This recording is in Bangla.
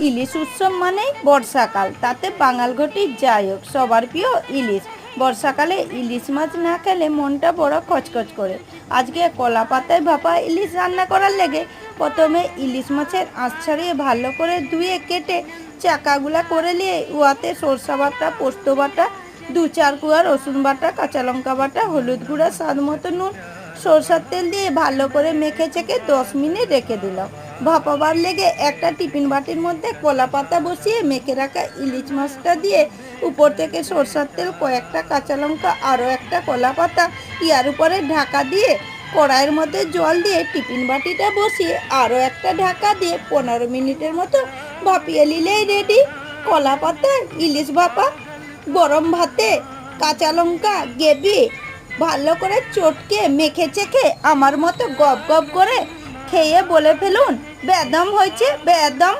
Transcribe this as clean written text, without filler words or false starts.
ইলিশ উৎসব মানেই বর্ষাকাল, তাতে বাঙাল ঘটি যাই হোক সবার প্রিয় ইলিশ। বর্ষাকালে ইলিশ মাছ না খেলে মনটা বড় কচকচ করে। আজকে কলা পাতায় ভাপা ইলিশ রান্না করার লেগে প্রথমে ইলিশ মাছের আঁশ ছাড়িয়ে ভালো করে ধুয়ে কেটে চাকাগুলা করে নিয়ে উহাতে সরষা বাটা, পোস্ত বাটা, 2-4 কোয়া রসুন বাটা, কাঁচা লঙ্কা বাটা, হলুদ গুঁড়া, স্বাদ মতো নুন, সরষার তেল দিয়ে ভালো করে মেখে চেকে 10 মিনিট রেখে দিলাম। ভাপাবার লেগে একটা টিফিন বাটির মধ্যে কলা পাতা বসিয়ে মেখে রাখা ইলিশ মাছটা দিয়ে উপর থেকে সরষার তেল, কয়েকটা কাঁচা লঙ্কা, আরও একটা কলা পাতা ইয়ার উপরে ঢাকা দিয়ে কড়াইয়ের মধ্যে জল দিয়ে টিফিন বাটিটা বসিয়ে আরও একটা ঢাকা দিয়ে 15 মিনিটের মতো ভাপিয়ে নিলেই রেডি কলা পাতা ইলিশ ভাপা। গরম ভাতে কাঁচা লঙ্কা গ্রেভি ভালো করে চটকে মেখে চেখে আমার মতো গপ গপ করে খেয়ে বলে ফেলুন, বেদম হয়েছে বেদম।